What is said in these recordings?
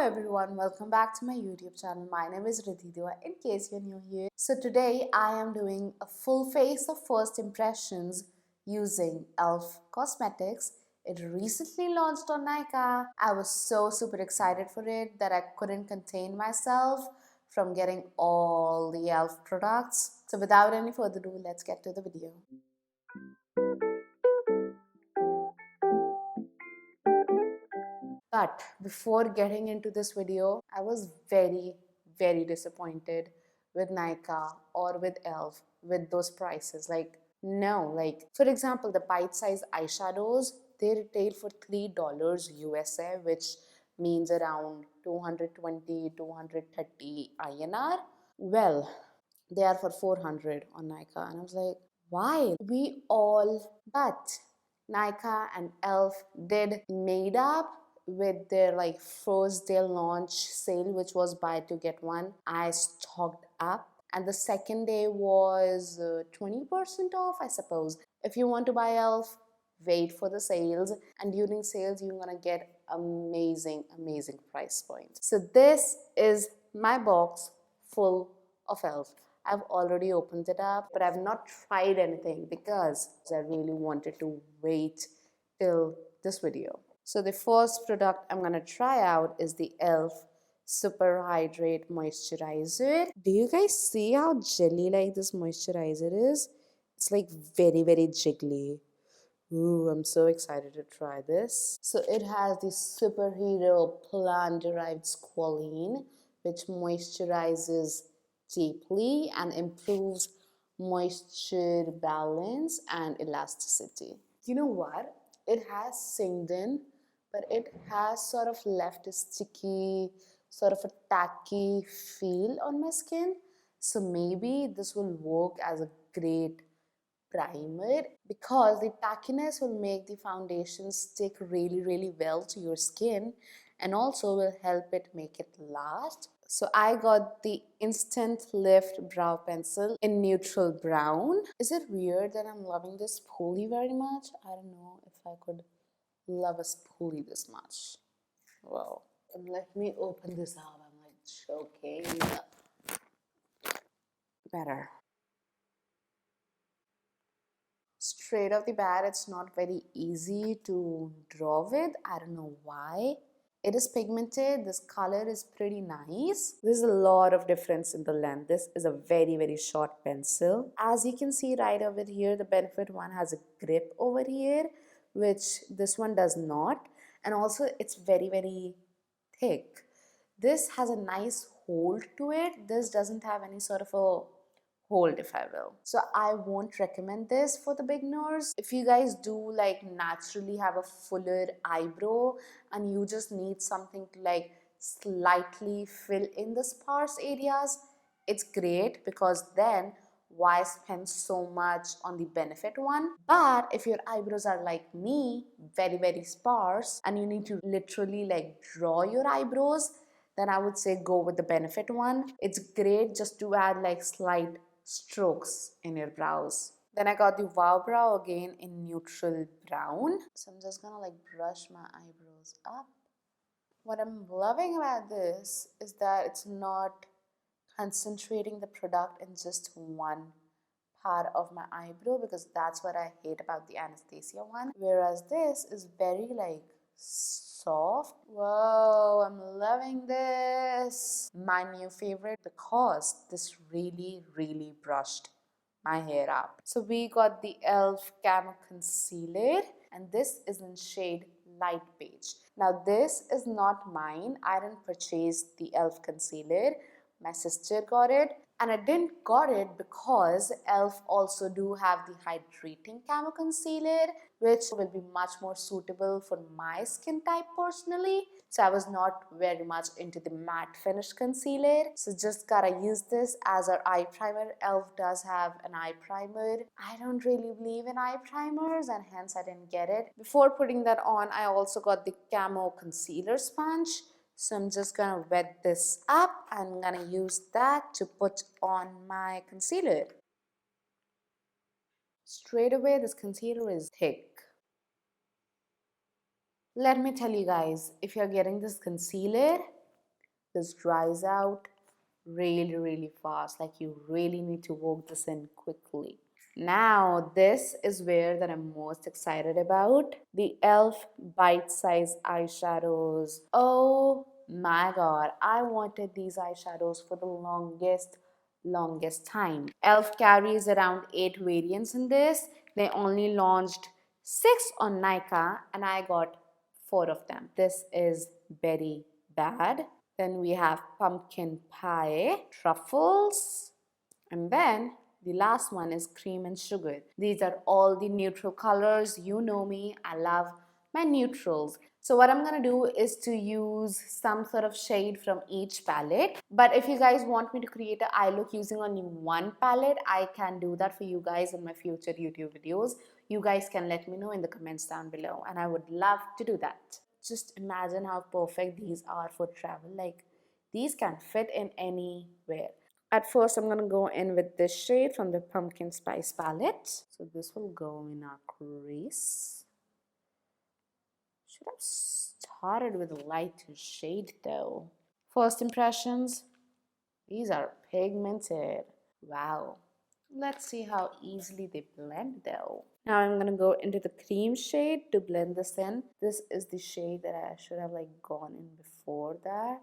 everyone, welcome back to my YouTube channel. My name is Ridhi in case you're new here. So today I am doing a full face of first impressions using 𝕗𝕥 Cosmetics. It recently launched on Nykaa. I was so super excited for it that I couldn't contain myself from getting all the 𝕗𝕥 products. So without any further ado, let's get to the video. But before getting into this video, I was very disappointed with Nykaa or with 𝕗𝕥 with those prices. No, for example, the bite-size eyeshadows, they retail for $3 USA, which means around 220, 230 INR. Well, they are for 400 on Nykaa. And I was like, why? But Nykaa and 𝕗𝕥 did made up with their first day launch sale, which was buy to get one. I stocked up, and the second day was 20% off, I suppose. If you want to buy 𝕗𝕥, wait for the sales, and during sales you're gonna get amazing price points. So this is my box full of 𝕗𝕥. I've already opened it up, but I've not tried anything because I really wanted to wait till this video. So the first product I'm gonna try out is the 𝕗𝕥 Super Hydrate Moisturizer. Do you guys see how jelly-like this moisturizer is? It's like very jiggly. Ooh, I'm so excited to try this. So it has the superhero plant-derived squalene, which moisturizes deeply and improves moisture balance and elasticity. You know what? It has sinked in, but it has sort of left a sticky, sort of a tacky feel on my skin. So maybe this will work as a great primer because the tackiness will make the foundation stick really well to your skin and also will help it make it last. So I got the Instant Lift Brow Pencil in neutral brown. Is it weird that I'm loving this spoolie very much? I don't know if I could love a spoolie this much. Wow. Let me open this up. I'm like choking. Better. Straight off the bat, it's not very easy to draw with. I don't know why. It is pigmented. This color is pretty nice. There's a lot of difference in the length. This is a very short pencil. As you can see right over here, the Benefit one has a grip over here, which this one does not. And also it's very thick. This has a nice hold to it. This doesn't have any sort of a hold, if I will. So I won't recommend this for the beginners. If you guys do naturally have a fuller eyebrow and you just need something to slightly fill in the sparse areas, it's great because then why spend so much on the Benefit one? But if your eyebrows are like me, very sparse, and you need to literally draw your eyebrows, then I would say go with the Benefit one. It's great just to add slight strokes in your brows. Then I got the Wow Brow again in neutral brown. So I'm just gonna brush my eyebrows up. What I'm loving about this is that it's not concentrating the product in just one part of my eyebrow, because that's what I hate about the Anastasia one. Whereas this is very soft. Whoa, I'm loving this. My new favorite because this really brushed my hair up. So we got the 𝕗𝕥 Camo Concealer, and this is in shade Light Beige. Now this is not mine. I didn't purchase the 𝕗𝕥 concealer. My sister got it, and I didn't got it because 𝕗𝕥 also do have the hydrating camo concealer, which will be much more suitable for my skin type personally. So I was not very much into the matte finish concealer, so just gotta use this as our eye primer. 𝕗𝕥 does have an eye primer. I don't really believe in eye primers, and hence I didn't get it. Before putting that on, I also got the Camo Concealer Sponge. So I'm just gonna wet this up and I'm gonna use that to put on my concealer. Straight away, this concealer is thick. Let me tell you guys, if you're getting this concealer, this dries out really fast. Like you really need to work this in quickly. Now this is where that I'm most excited about. The 𝕗 bite-size eyeshadows. Oh my god, I wanted these eyeshadows for the longest time. 𝕗 carries around 8 variants in this. They only launched 6 on Nykaa and I got 4 of them. This is very bad. Then we have pumpkin pie, truffles, and then the last one is cream and sugar. These are all the neutral colors. You know me, I love my neutrals. So what I'm gonna do is to use some sort of shade from each palette. But if you guys want me to create an eye look using only one palette, I can do that for you guys in my future YouTube videos. You guys can let me know in the comments down below and I would love to do that. Just imagine how perfect these are for travel. Like these can fit in anywhere. At first, I'm going to go in with this shade from the Pumpkin Spice palette. So this will go in our crease. Should have started with a lighter shade though. First impressions, these are pigmented. Wow. Let's see how easily they blend though. Now I'm going to go into the cream shade to blend this in. This is the shade that I should have like gone in before that.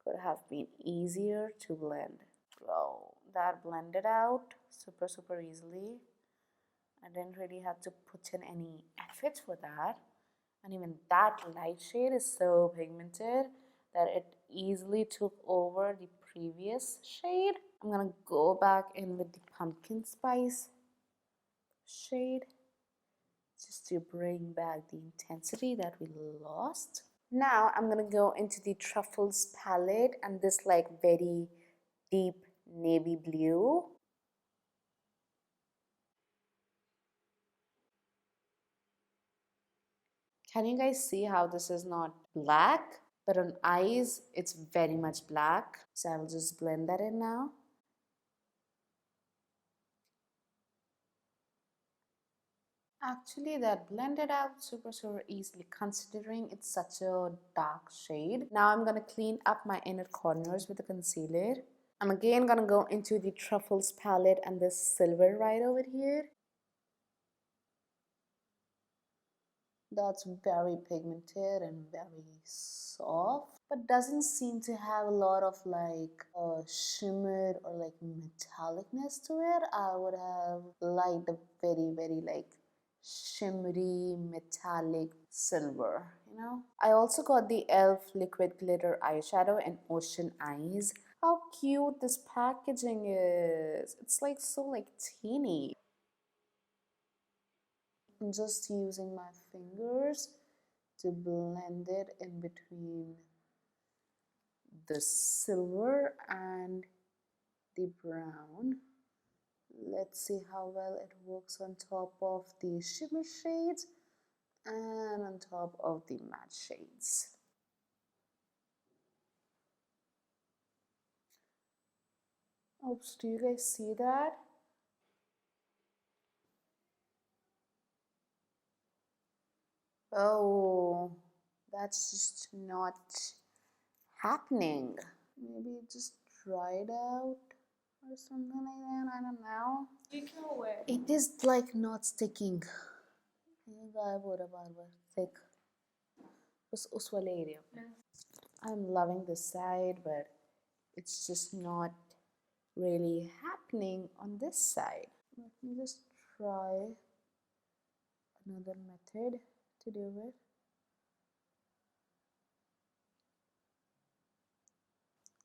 Could have been easier to blend. Wow, that blended out super easily. I didn't really have to put in any effort for that. And even that light shade is so pigmented that it easily took over the previous shade. I'm gonna go back in with the pumpkin spice shade just to bring back the intensity that we lost. Now I'm gonna go into the truffles palette and this like very deep navy blue. Can you guys see how this is not black? But on eyes, it's very much black. So I'll just blend that in now. Actually, that blended out super easily considering it's such a dark shade. Now I'm going to clean up my inner corners with a concealer. I'm again going to go into the Truffles palette and this silver right over here. That's very pigmented and very soft, but doesn't seem to have a lot of like shimmer or like metallicness to it. I would have liked a very like shimmery metallic silver, you know. I also got the 𝕗 liquid glitter eyeshadow in Ocean Eyes. How cute this packaging is. It's like so like teeny. I'm just using my fingers to blend it in between the silver and the brown. Let's see how well it works on top of the shimmer shades and on top of the matte shades. Oops, do you guys see that? Oh, that's just not happening. Maybe it just dried out or something like that. I don't know. It is like not sticking. Thick. उस वाले area. I'm loving this side, but it's just not really happening on this side. Let me just try another method to do it.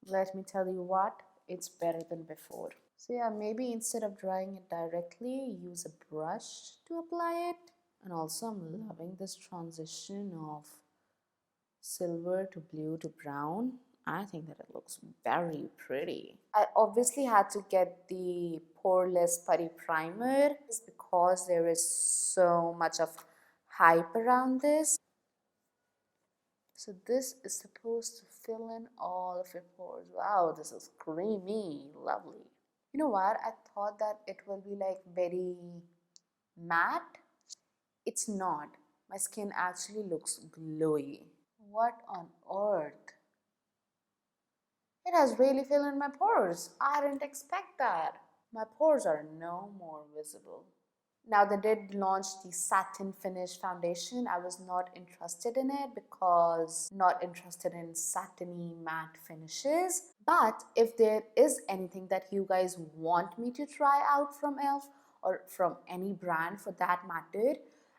Let me tell you what, it's better than before. So yeah, maybe instead of drying it directly, use a brush to apply it. And also I'm loving this transition of silver to blue to brown. I think that it looks very pretty. I obviously had to get the Poreless Putty Primer because there is so much of hype around this. So this is supposed to fill in all of your pores. Wow, this is creamy, lovely. You know what? I thought that it will be like very matte. It's not. My skin actually looks glowy. What on earth? has really filled in my pores. I didn't expect that. My pores are no more visible. Now they did launch the satin finish foundation. I was not interested in it because not interested in satiny matte finishes. But if there is anything that you guys want me to try out from e.l.f. or from any brand for that matter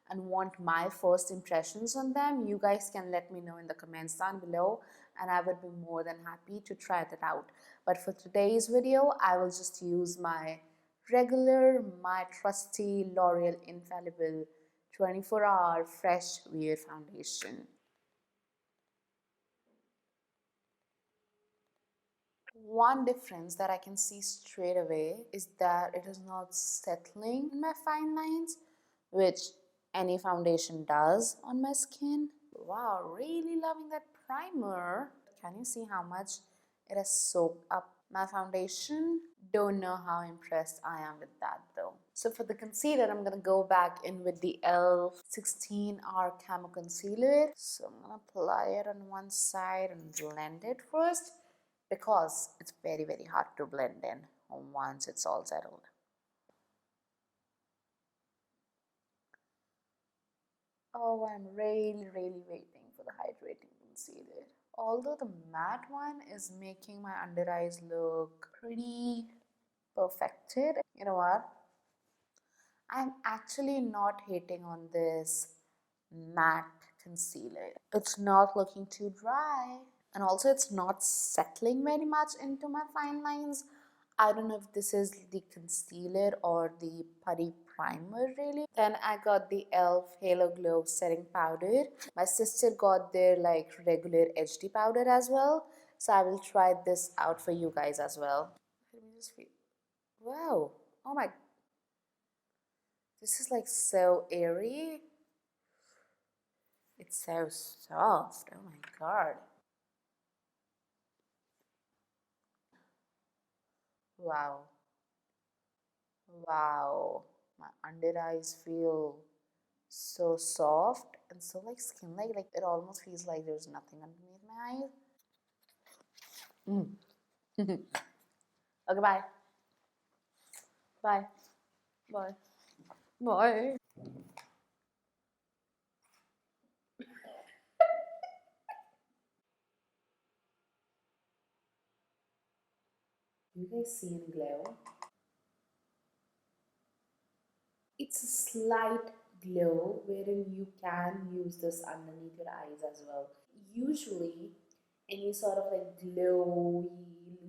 and want my first impressions on them, you guys can let me know in the comments down below and I would be more than happy to try that out. But for today's video, I will just use my trusty L'Oreal Infallible 24-hour fresh wear foundation. One difference that I can see straight away is that it is not settling in my fine lines, which any foundation does on my skin. Wow, really loving that primer. Can you see how much it has soaked up my foundation? Don't know how impressed I am with that though. So for the concealer, I'm gonna go back in with the e.l.f. 16-hour Camo Concealer. So I'm gonna apply it on one side and blend it first because it's very hard to blend in once it's all settled. Oh, I'm really waiting for the hydrating concealer. Although the matte one is making my under eyes look pretty perfected. You know what? I'm actually not hating on this matte concealer. It's not looking too dry. And also it's not settling very much into my fine lines. I don't know if this is the concealer or the putty primer really. Then I got the e.l.f. Halo Glow setting powder. My sister got their like regular HD powder as well. So I will try this out for you guys as well. Let me just feel. Wow. Oh my. This is like so airy. It's so soft. Oh my god. Wow. Wow. My under eyes feel so soft and so like skin like it almost feels like there's nothing underneath my eyes. Okay, bye. Bye. Bye. Bye. You guys see any glow? It's a slight glow wherein you can use this underneath your eyes as well. Usually, any sort of like glowy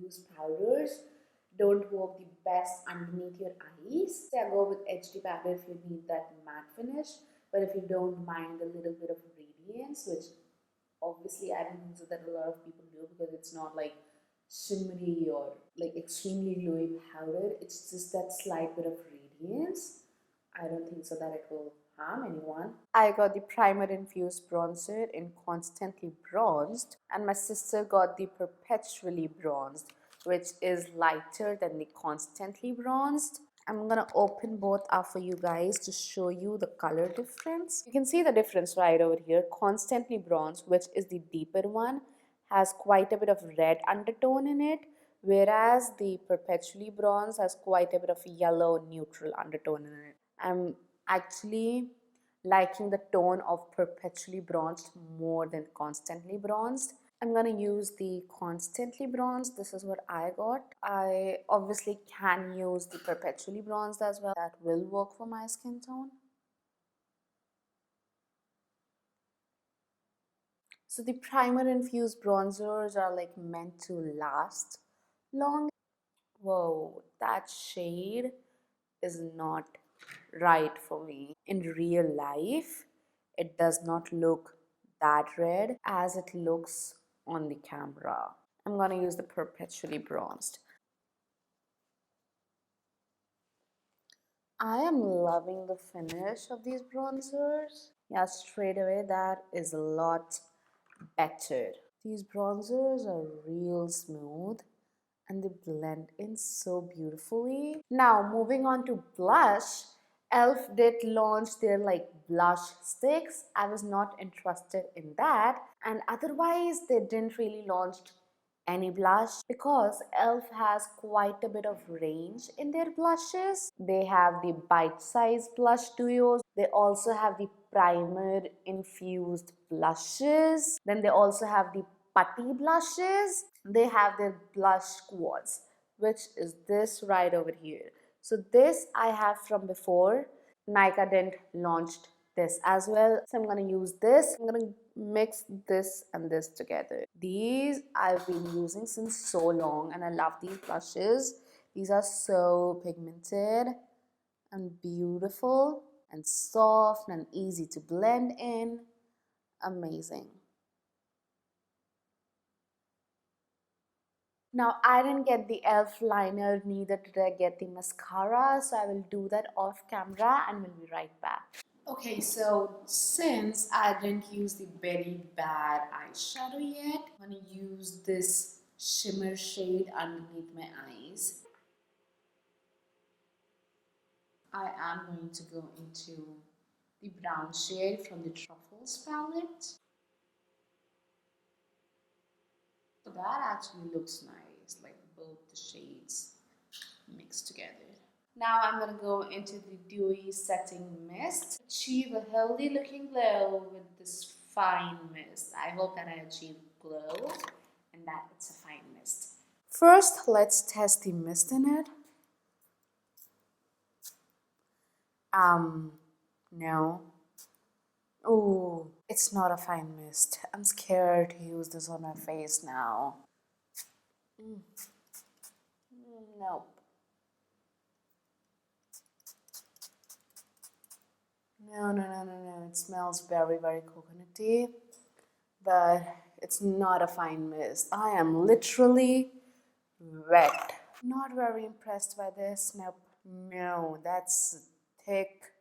loose powders don't work the best underneath your eyes. So I go with HD powder if you need that matte finish, but if you don't mind a little bit of radiance, which obviously I don't think so that a lot of people do because it's not like shimmery or like extremely glowy powder. It's just that slight bit of radiance. I don't think so that it will harm anyone. I got the primer infused bronzer in Constantly Bronzed, and my sister got the Perpetually Bronzed, which is lighter than the Constantly Bronzed. I'm gonna open both up for you guys to show you the color difference. You can see the difference right over here. Constantly Bronzed, which is the deeper one, has quite a bit of red undertone in it, whereas the Perpetually Bronzed has quite a bit of yellow neutral undertone in it. I'm actually liking the tone of Perpetually Bronzed more than Constantly Bronzed. I'm gonna use the Constantly Bronzed. This is what I got. I obviously can use the Perpetually Bronzed as well. That will work for my skin tone. So the primer infused bronzers are like meant to last long. Whoa, that shade is not right for me. In real life, it does not look that red as it looks on the camera. I'm gonna use the Perpetually Bronzed. I am loving the finish of these bronzers. Yeah, straight away that is a lot better. These bronzers are real smooth and they blend in so beautifully. Now moving on to blush, e.l.f. did launch their like blush sticks. I was not interested in that, and otherwise they didn't really launch any blush because 𝕗 has quite a bit of range in their blushes. They have the bite-sized blush duos. They also have the primer infused blushes. Then they also have the putty blushes. They have their blush quads, which is this right over here. So this I have from before. Nykaa didn't launched this as well. So I'm gonna use this. I'm gonna mix this and this together. These I've been using since so long and I love these blushes. These are so pigmented and beautiful and soft and easy to blend in. Amazing. Now, I didn't get the 𝕗 liner, neither did I get the mascara, so I will do that off camera and we'll be right back. Okay, so since I didn't use the very bad eyeshadow yet, I'm going to use this shimmer shade underneath my eyes. I am going to go into the brown shade from the Truffles palette. So that actually looks nice, like both the shades mixed together. Now I'm going to go into the dewy setting mist. Achieve a healthy looking glow with this fine mist. I hope that I achieve glow and that it's a fine mist. First, let's test the mist in it. No. Oh, it's not a fine mist. I'm scared to use this on my face now. Nope. No. It smells very, very coconutty, but it's not a fine mist. I am literally wet. Not very impressed by this. Nope. No, that's thick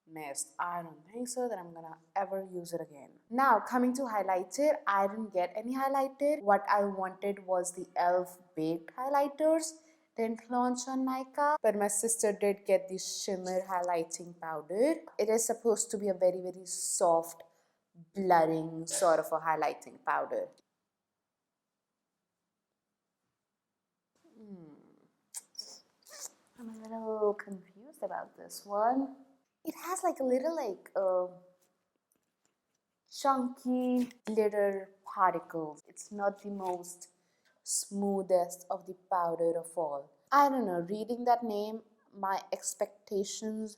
mist. I don't think so that I'm gonna ever use it again. Now, coming to highlighter, I didn't get any highlighter. What I wanted was the 𝕗 baked highlighters. Didn't launch on Nykaa, but my sister did get the shimmer highlighting powder. It is supposed to be a very, very soft, blurring sort of a highlighting powder. I'm a little confused about this one. It has like a little chunky glitter particles. It's not the most smoothest of the powder of all. I don't know, reading that name, my expectations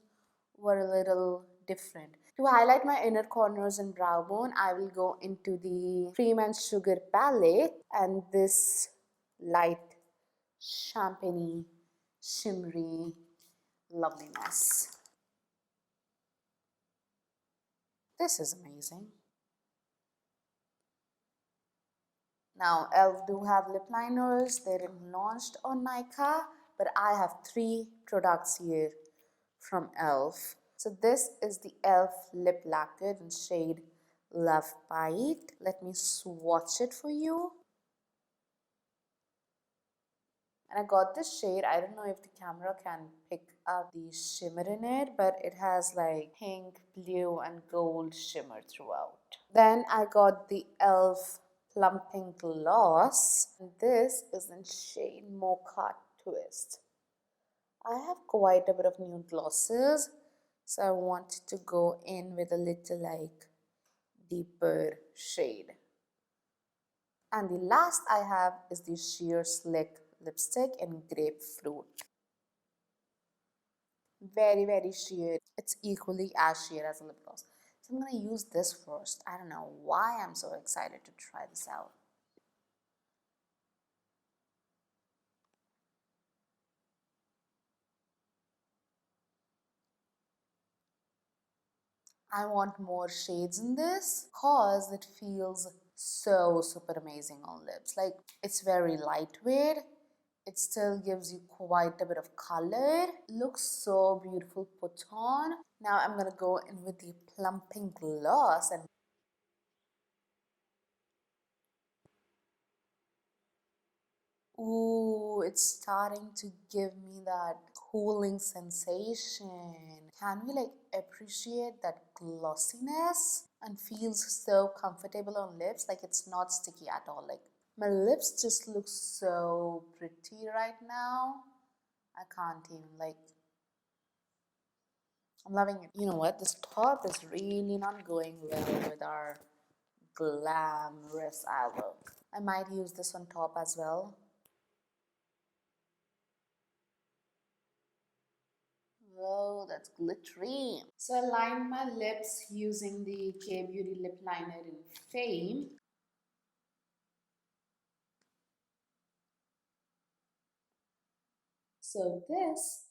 were a little different. To highlight my inner corners and brow bone, I will go into the Cream and Sugar palette and this light champagne shimmery loveliness. This is amazing. Now, 𝕗 do have lip liners. They're launched on Nykaa, but I have 3 products here from 𝕗. So this is the 𝕗 lip lacquer in shade Love Bite. Let me swatch it for you. And I got this shade. I don't know if the camera can pick up the shimmer in it, but it has like pink, blue, and gold shimmer throughout. Then I got the 𝕗 Plumping Gloss. This is in shade Mocha Twist. I have quite a bit of nude glosses, so I wanted to go in with a little like deeper shade. And the last I have is the Sheer Slick lipstick in Grapefruit. Very, very sheer. It's equally as sheer as a lip gloss. So I'm going to use this first. I don't know why I'm so excited to try this out. I want more shades in this because it feels so super amazing on lips. Like, it's very lightweight. It still gives you quite a bit of color. Looks so beautiful put on. Now I'm gonna go in with the Plumping Gloss and ooh, it's starting to give me that cooling sensation. Can we like appreciate that glossiness and feels so comfortable on lips? Like it's not sticky at all. Like My lips just look so pretty right now. I can't even like, I'm loving it. You know what? This top is really not going well with our glamorous eye look. I might use this on top as well. Oh, that's glittery. So I lined my lips using the K Beauty lip liner in Fame. So this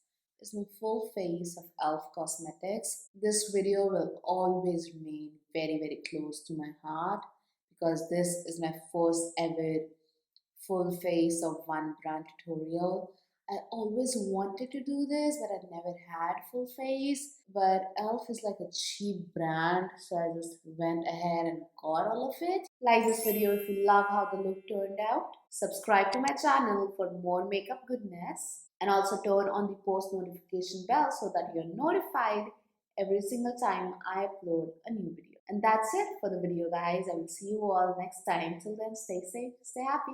is my full face of e.l.f. Cosmetics. This video will always remain very close to my heart because this is my first ever full face of one brand tutorial. I always wanted to do this, but I never had full face. But e.l.f. is like a cheap brand, so I just went ahead and got all of it. Like this video if you love how the look turned out. Subscribe to my channel for more makeup goodness. And also turn on the post notification bell so that you're notified every single time I upload a new video. And that's it for the video, guys. I will see you all next time. Till then, stay safe, stay happy.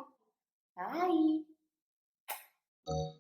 Bye.